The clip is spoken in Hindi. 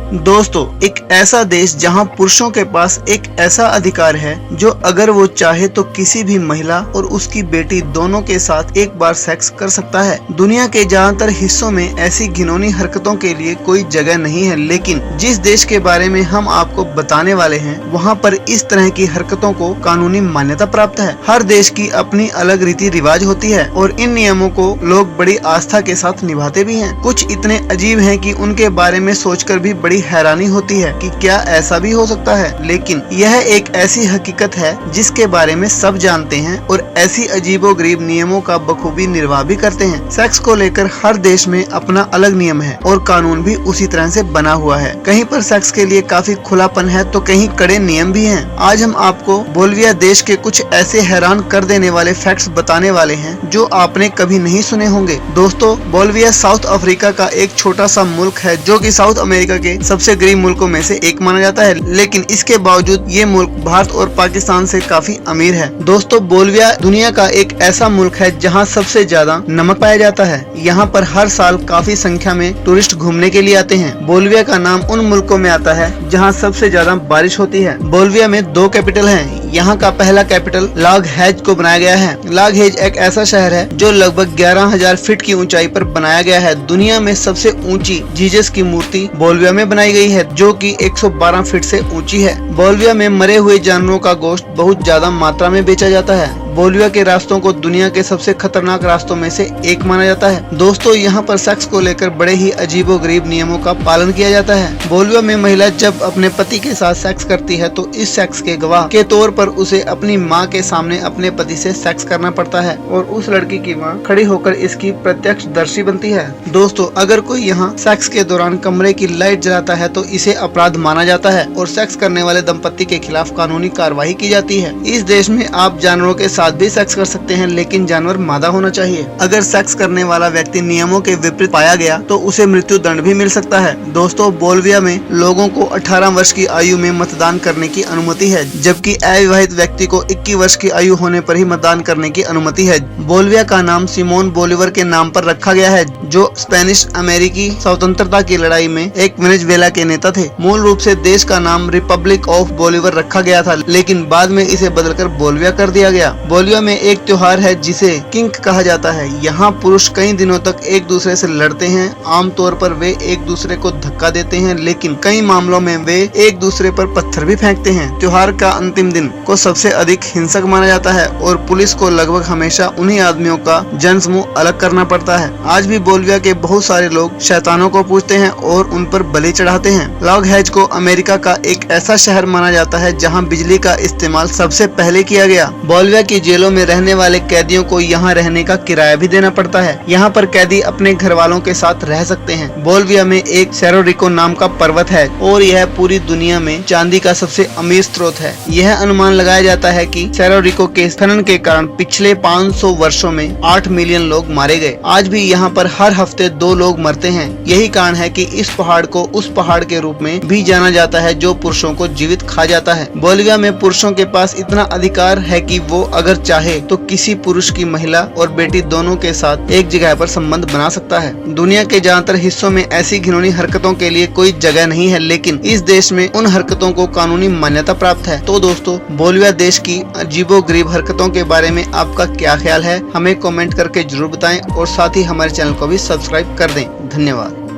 दोस्तों, एक ऐसा देश जहां पुरुषों के पास एक ऐसा अधिकार है जो अगर वो चाहे तो किसी भी महिला और उसकी बेटी दोनों के साथ एक बार सेक्स कर सकता है। दुनिया के ज्यादातर हिस्सों में ऐसी घिनौनी हरकतों के लिए कोई जगह नहीं है, लेकिन जिस देश के बारे में हम आपको बताने वाले हैं वहाँ पर इस तरह की हरकतों को कानूनी मान्यता प्राप्त है। हर देश की अपनी अलग रीति रिवाज होती है और इन नियमों को लोग बड़ी आस्था के साथ निभाते भी हैं। कुछ इतने अजीब हैं कि उनके बारे में सोचकर भी बड़ी हैरानी होती है कि क्या ऐसा भी हो सकता है। लेकिन यह एक ऐसी हकीकत है जिसके बारे में सब जानते हैं और ऐसी अजीबोगरीब नियमों का बखूबी निर्वाह भी करते हैं। सेक्स को लेकर हर देश में अपना अलग नियम है और कानून भी उसी तरह से बना हुआ है। कहीं पर सेक्स के लिए काफी खुलापन है तो कहीं कड़े नियम भी हैं। आज हम आपको बोलिविया देश के कुछ ऐसे हैरान कर देने वाले फैक्ट्स बताने वाले हैं जो आपने कभी नहीं सुने होंगे। दोस्तों, बोलिविया साउथ अफ्रीका का एक छोटा सा मुल्क है जो कि साउथ अमेरिका के सबसे गरीब मुल्कों में से एक माना जाता है, लेकिन इसके बावजूद ये मुल्क भारत और पाकिस्तान से काफी अमीर है। दोस्तों, बोलिविया दुनिया का एक ऐसा मुल्क है जहाँ सबसे ज्यादा नमक पाया जाता है। यहाँ पर हर साल काफी संख्या में टूरिस्ट घूमने के लिए आते हैं। बोलिविया का नाम उन मुल्कों में आता है जहाँ सबसे ज्यादा बारिश होती है। बोलिविया में 2 कैपिटल हैं। यहाँ का पहला कैपिटल लाग हेज को बनाया गया है। लाग हेज एक ऐसा शहर है जो लगभग 11,000 फीट की ऊंचाई पर बनाया गया है। दुनिया में सबसे ऊंची जीसस की मूर्ति बोलिविया में बनाई गई है जो कि 112 फीट से ऊंची है। बोलिविया में मरे हुए जानवरों का गोश्त बहुत ज्यादा मात्रा में बेचा जाता है। बोलिविया के रास्तों को दुनिया के सबसे खतरनाक रास्तों में से एक माना जाता है। दोस्तों, यहाँ पर सेक्स को लेकर बड़े ही अजीबोगरीब नियमों का पालन किया जाता है। बोलिविया में महिला जब अपने पति के साथ सेक्स करती है तो इस सेक्स के गवाह के तौर पर उसे अपनी माँ के सामने अपने पति से सेक्स करना पड़ता है और उस लड़की की माँ खड़ी होकर इसकी प्रत्यक्षदर्शी बनती है। दोस्तों, अगर कोई यहाँ सेक्स के दौरान कमरे की लाइट जलाता है तो इसे अपराध माना जाता है और सेक्स करने वाले दंपति के खिलाफ कानूनी कार्रवाई की जाती है। इस देश में आप जानवरों के साथ भी सेक्स कर सकते हैं, लेकिन जानवर मादा होना चाहिए। अगर सेक्स करने वाला व्यक्ति नियमों के विपरीत पाया गया तो उसे मृत्यु दंड भी मिल सकता है। दोस्तों, बोलिविया में लोगों को 18 वर्ष की आयु में मतदान करने की अनुमति है, जबकि अविवाहित व्यक्ति को 21 वर्ष की आयु होने पर ही मतदान करने की अनुमति है। बोलिविया का नाम सिमोन बोलिवर के नाम पर रखा गया है, जो स्पेनिश अमेरिकी स्वतंत्रता की लड़ाई में एक वेनेजुएला के नेता थे। मूल रूप से देश का नाम रिपब्लिक ऑफ बोलिवर रखा गया था, लेकिन बाद में इसे बदलकर बोलिविया कर दिया गया। बोलिविया में एक त्योहार है जिसे किंक कहा जाता है। यहाँ पुरुष कई दिनों तक एक दूसरे से लड़ते हैं। आमतौर पर वे एक दूसरे को धक्का देते हैं, लेकिन कई मामलों में वे एक दूसरे पर पत्थर भी फेंकते हैं। त्योहार का अंतिम दिन को सबसे अधिक हिंसक माना जाता है और पुलिस को लगभग हमेशा उन्हीं आदमियों का जनसमूह अलग करना पड़ता है। आज भी बोलिविया के बहुत सारे लोग शैतानों को पूजते हैं और उन पर बलि चढ़ाते हैं। लॉग हेज को अमेरिका का एक ऐसा शहर माना जाता है जहाँ बिजली का इस्तेमाल सबसे पहले किया गया। बोलिविया की जेलों में रहने वाले कैदियों को यहाँ रहने का किराया भी देना पड़ता है। यहाँ पर कैदी अपने घर वालों के साथ रह सकते हैं। बोलिविया में एक सेरो रिको नाम का पर्वत है और यह पूरी दुनिया में चांदी का सबसे अमीर स्रोत है। यह अनुमान लगाया जाता है कि सेरो रिको के खनन के कारण पिछले 500 वर्षों में 8 मिलियन लोग मारे गए। आज भी यहाँ पर हर हफ्ते 2 लोग मरते हैं। यही कारण है कि इस पहाड़ को उस पहाड़ के रूप में भी जाना जाता है जो पुरुषों को जीवित खा जाता है। बोलिविया में पुरुषों के पास इतना अधिकार है कि वो अगर चाहे तो किसी पुरुष की महिला और बेटी दोनों के साथ एक जगह पर संबंध बना सकता है। दुनिया के ज्यादातर हिस्सों में ऐसी घिनौनी हरकतों के लिए कोई जगह नहीं है, लेकिन इस देश में उन हरकतों को कानूनी मान्यता प्राप्त है। तो दोस्तों, बोलिविया देश की अजीबोगरीब हरकतों के बारे में आपका क्या ख्याल है, हमें कमेंट करके जरूर बताएं और साथ ही हमारे चैनल को भी सब्सक्राइब कर दें। धन्यवाद।